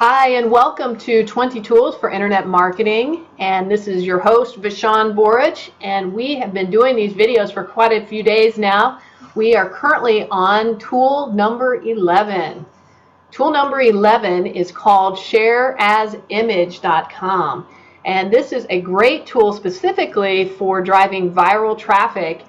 Hi, and welcome to 20 Tools for Internet Marketing. And this is your host, Vashon, and we have been doing these videos for quite a few days now. We are currently on tool number 11. Tool number 11 is called shareasimage.com. And this is a great tool specifically for driving viral traffic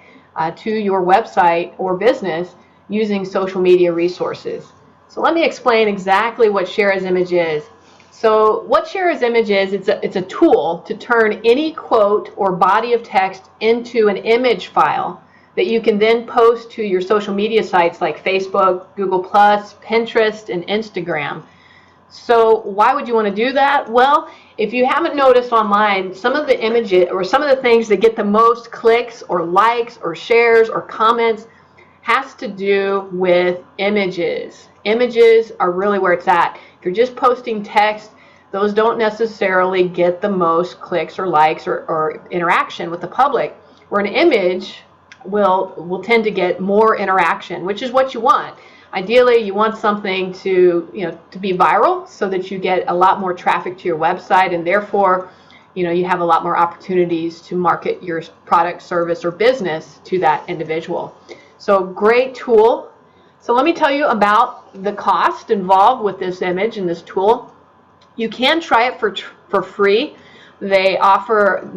to your website or business using social media resources. So let me explain exactly what Share as Image is. So what Share as Image is, it's a tool to turn any quote or body of text into an image file that you can then post to your social media sites like Facebook, Google+, Pinterest, and Instagram. So why would you want to do that? Well, if you haven't noticed online, some of the images or some of the things that get the most clicks or likes or shares or comments has to do with images. Images are really where it's at. If you're just posting text, those don't necessarily get the most clicks or likes or interaction with the public, where an image will tend to get more interaction, which is what you want. Ideally, you want something to be viral so that you get a lot more traffic to your website, and therefore you have a lot more opportunities to market your product, service, or business to that individual. So great tool. So let me tell you about the cost involved with this image and this tool. You can try it for free. They offer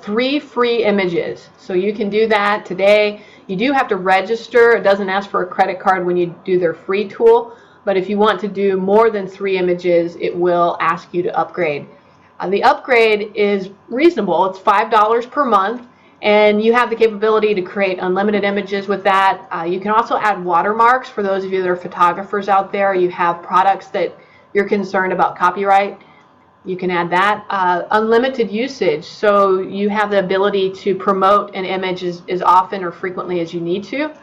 3 free images. So you can do that today. You do have to register. It doesn't ask for a credit card when you do their free tool. But if you want to do more than 3 images, it will ask you to upgrade. The upgrade is reasonable. It's $5 per month. And you have the capability to create unlimited images with that. You can also add watermarks for those of you that are photographers out there. You have products that you're concerned about copyright. You can add that. Unlimited usage, so you have the ability to promote an image as often or frequently as you need to.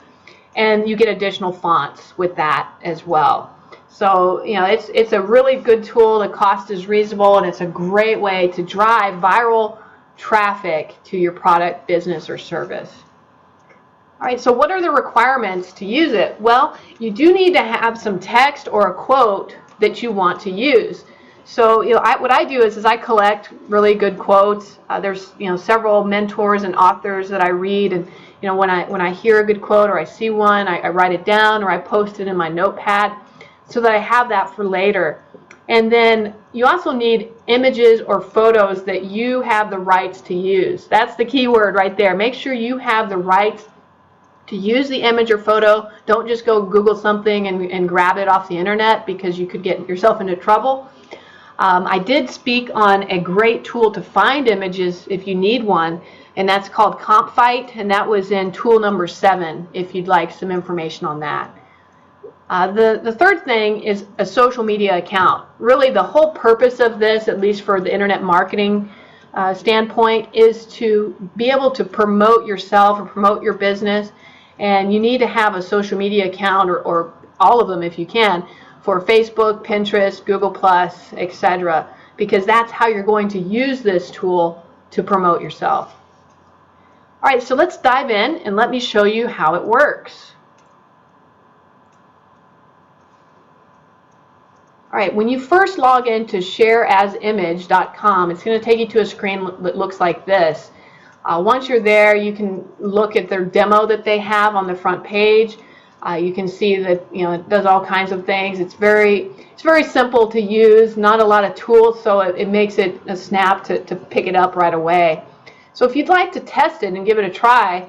And you get additional fonts with that as well. So it's a really good tool. The cost is reasonable, and it's a great way to drive viral traffic to your product, business, or service. All right, so what are the requirements to use it? Well, you do need to have some text or a quote that you want to use. So what I do is I collect really good quotes. There's several mentors and authors that I read, and when I hear a good quote or I see one, I write it down or I post it in my notepad so that I have that for later. And then you also need images or photos that you have the rights to use. That's the key word right there. Make sure you have the rights to use the image or photo. Don't just go Google something and grab it off the internet, because you could get yourself into trouble. I did speak on a great tool to find images if you need one, and that's called CompFight, and that was in tool number 7 if you'd like some information on that. The third thing is a social media account. Really, the whole purpose of this, at least for the internet marketing standpoint, is to be able to promote yourself or promote your business. And you need to have a social media account, or all of them if you can, for Facebook, Pinterest, Google+, etc., because that's how you're going to use this tool to promote yourself. All right, so let's dive in and let me show you how it works. All right, when you first log into shareasimage.com, it's going to take you to a screen that looks like this. Once you're there, you can look at their demo that they have on the front page. You can see that it does all kinds of things. It's very simple to use, not a lot of tools, so it makes it a snap to pick it up right away. So if you'd like to test it and give it a try,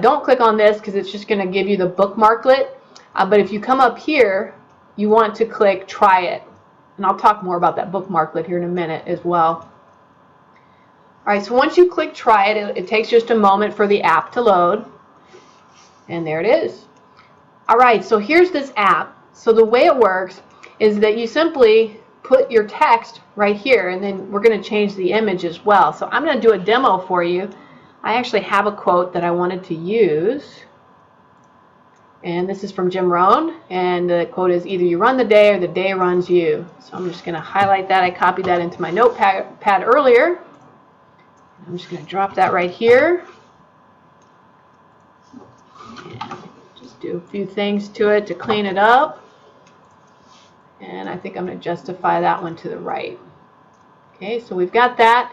don't click on this because it's just going to give you the bookmarklet. But if you come up here, you want to click Try It. And I'll talk more about that bookmarklet here in a minute as well. All right, so once you click Try It, it takes just a moment for the app to load. And there it is. All right, so here's this app. So the way it works is that you simply put your text right here, and then we're going to change the image as well. So I'm going to do a demo for you. I actually have a quote that I wanted to use. And this is from Jim Rohn, and the quote is, "Either you run the day or the day runs you." So I'm just going to highlight that. I copied that into my notepad earlier. I'm just going to drop that right here. And just do a few things to it to clean it up. And I think I'm going to justify that one to the right. Okay, so we've got that.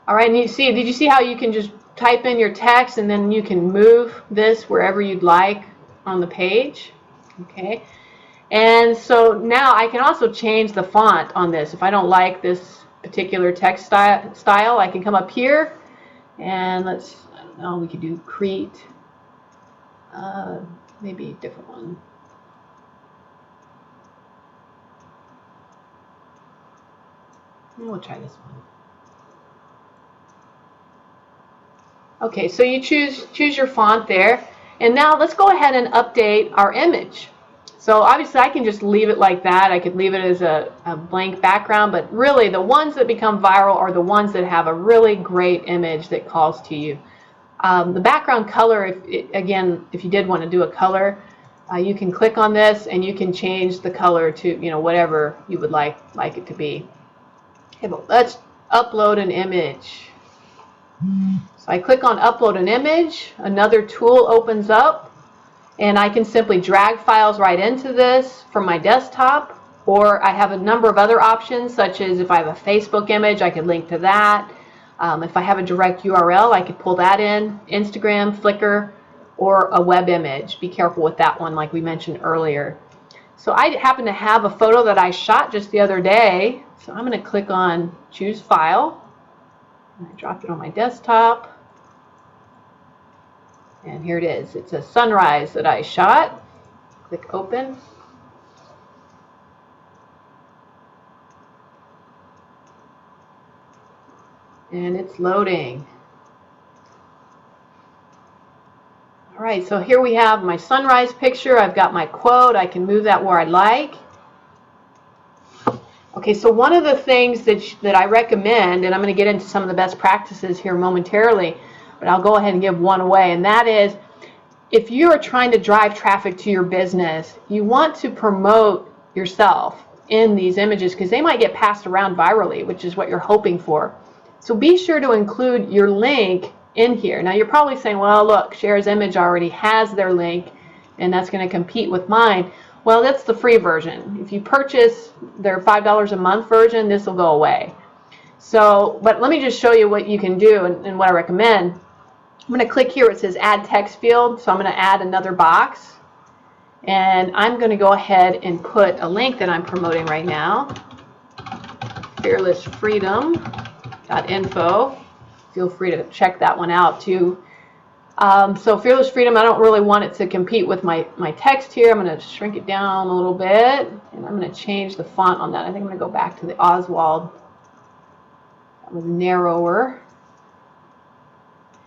All right, and did you see how you can just type in your text and then you can move this wherever you'd like on the page? Okay, and so now I can also change the font on this. If I don't like this particular text style, I can come up here and I don't know, we could do Crete, maybe a different one. We'll try this one. Okay, so you choose your font there, and now let's go ahead and update our image. So obviously I can just leave it like that. I could leave it as a blank background, but really the ones that become viral are the ones that have a really great image that calls to you. The background color, if you did want to do a color, you can click on this and you can change the color to whatever you would like it to be. Okay, but let's upload an image. So I click on upload an image, another tool opens up, and I can simply drag files right into this from my desktop, or I have a number of other options, such as if I have a Facebook image, I could link to that. If I have a direct URL, I could pull that in, Instagram, Flickr, or a web image. Be careful with that one, like we mentioned earlier. So I happen to have a photo that I shot just the other day, so I'm going to click on choose file. I dropped it on my desktop, and here it is. It's a sunrise that I shot. Click open. And it's loading. All right, so here we have my sunrise picture. I've got my quote. I can move that where I like. Okay, so one of the things that I recommend, and I'm going to get into some of the best practices here momentarily, but I'll go ahead and give one away, and that is if you are trying to drive traffic to your business, you want to promote yourself in these images because they might get passed around virally, which is what you're hoping for. So be sure to include your link in here. Now you're probably saying, well, look, Cher's image already has their link, and that's going to compete with mine. Well, that's the free version. If you purchase their $5 a month version, this will go away. So, but let me just show you what you can do and what I recommend. I'm going to click here where it says add text field. So I'm going to add another box. And I'm going to go ahead and put a link that I'm promoting right now. fearlessfreedom.info. Feel free to check that one out too. So Fearless Freedom, I don't really want it to compete with my text here. I'm going to shrink it down a little bit, and I'm going to change the font on that. I think I'm going to go back to the Oswald. That was narrower.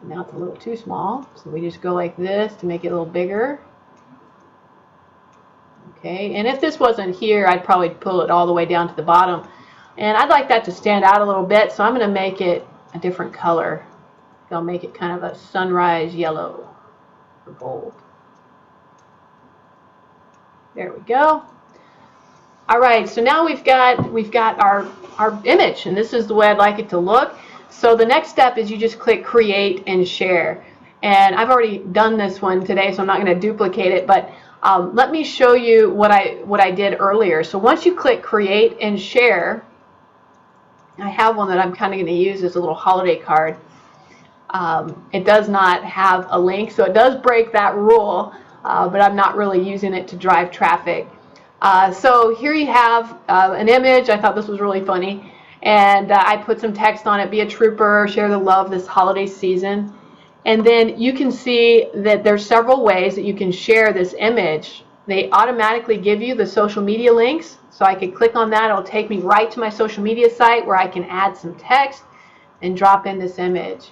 And now it's a little too small, so we just go like this to make it a little bigger. Okay, and if this wasn't here, I'd probably pull it all the way down to the bottom. And I'd like that to stand out a little bit, so I'm going to make it a different color. I'll make it kind of a sunrise yellow or gold. There we go. All right, so now we've got our image, and this is the way I'd like it to look. So the next step is you just click create and share. And I've already done this one today, so I'm not going to duplicate it, but let me show you what I did earlier. So once you click create and share, I have one that I'm kind of going to use as a little holiday card. It does not have a link, so it does break that rule, but I'm not really using it to drive traffic. So here you have an image. I thought this was really funny, and I put some text on it: be a trooper, share the love this holiday season. And then you can see that there's several ways that you can share this image. They automatically give you the social media links, so I could click on that. It'll take me right to my social media site where I can add some text and drop in this image.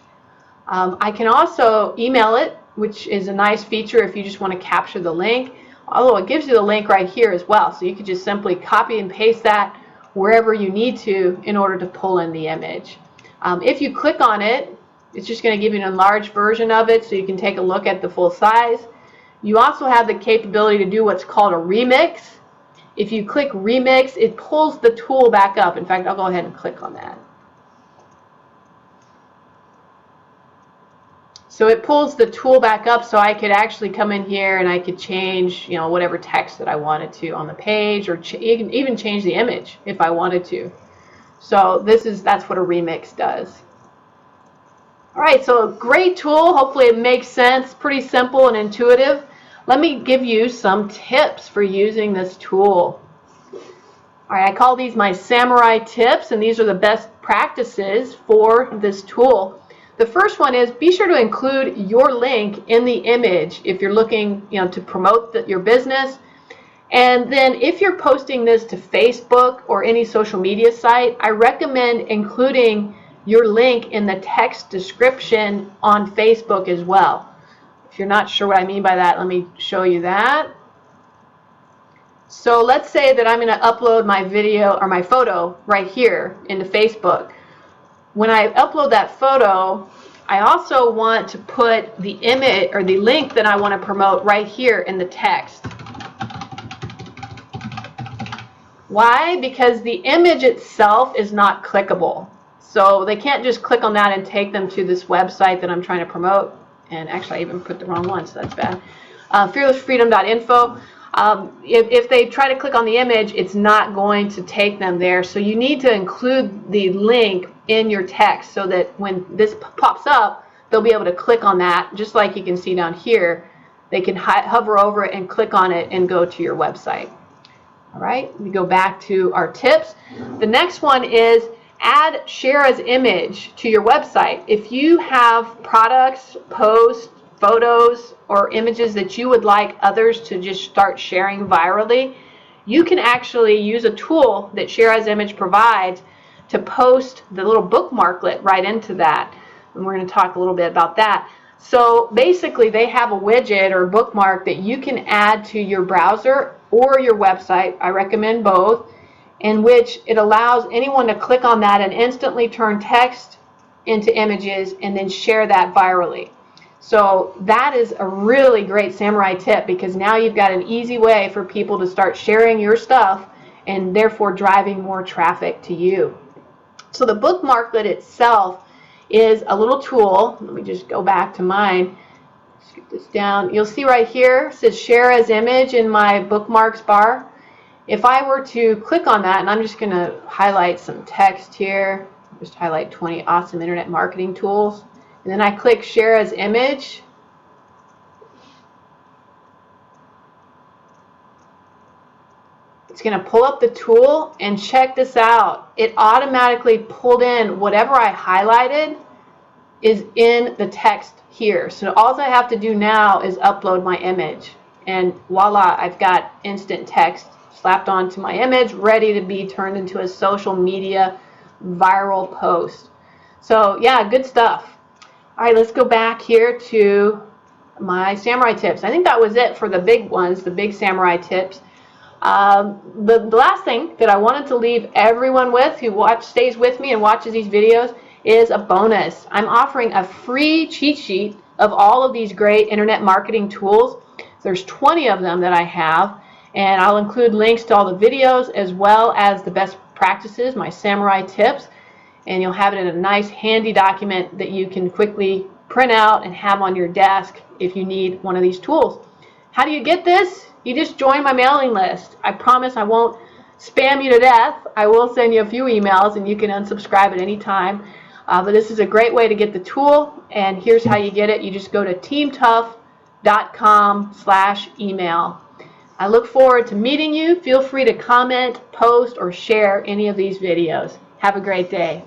I can also email it, which is a nice feature if you just want to capture the link, although it gives you the link right here as well, so you could just simply copy and paste that wherever you need to in order to pull in the image. If you click on it, it's just going to give you an enlarged version of it so you can take a look at the full size. You also have the capability to do what's called a remix. If you click remix, it pulls the tool back up. In fact, I'll go ahead and click on that. So it pulls the tool back up so I could actually come in here and I could change, you know, whatever text that I wanted to on the page, or even change the image if I wanted to. So that's what a remix does. All right, so a great tool. Hopefully it makes sense, pretty simple and intuitive. Let me give you some tips for using this tool. All right, I call these my samurai tips, and these are the best practices for this tool. The first one is be sure to include your link in the image if you're looking, you know, to promote your business. And then if you're posting this to Facebook or any social media site, I recommend including your link in the text description on Facebook as well. If you're not sure what I mean by that, let me show you that. So let's say that I'm going to upload my video or my photo right here into Facebook. When I upload that photo, I also want to put the image or the link that I want to promote right here in the text. Why? Because the image itself is not clickable. So they can't just click on that and take them to this website that I'm trying to promote. And actually I even put the wrong one, so that's bad. Fearlessfreedom.info. If they try to click on the image, it's not going to take them there. So you need to include the link in your text so that when this pops up, they'll be able to click on that, just like you can see down here. They can hover over it and click on it and go to your website. All right, we go back to our tips. The next one is add share as image to your website. If you have products, posts, photos, or images that you would like others to just start sharing virally, you can actually use a tool that Share as Image provides to post the little bookmarklet right into that. And we're going to talk a little bit about that. So basically they have a widget or bookmark that you can add to your browser or your website. I recommend both, in which it allows anyone to click on that and instantly turn text into images and then share that virally. So that is a really great samurai tip, because now you've got an easy way for people to start sharing your stuff and therefore driving more traffic to you. So the bookmarklet itself is a little tool. Let me just go back to mine. Scoot this down. You'll see right here it says share as image in my bookmarks bar. If I were to click on that, and I'm just going to highlight some text here, just highlight 20 awesome internet marketing tools, and then I click share as image. It's going to pull up the tool, and check this out. It automatically pulled in whatever I highlighted is in the text here. So all I have to do now is upload my image, and voila, I've got instant text slapped onto my image, ready to be turned into a social media viral post. So yeah, good stuff. All right, let's go back here to my samurai tips. I think that was it for the big ones, the big samurai tips. The last thing that I wanted to leave everyone with who stays with me and watches these videos is a bonus. I'm offering a free cheat sheet of all of these great internet marketing tools. There's 20 of them that I have, and I'll include links to all the videos as well as the best practices, my samurai tips, and you'll have it in a nice handy document that you can quickly print out and have on your desk if you need one of these tools. How do you get this? You just join my mailing list. I promise I won't spam you to death. I will send you a few emails and you can unsubscribe at any time. But this is a great way to get the tool, and here's how you get it. You just go to teamtough.com/email. I look forward to meeting you. Feel free to comment, post, or share any of these videos. Have a great day.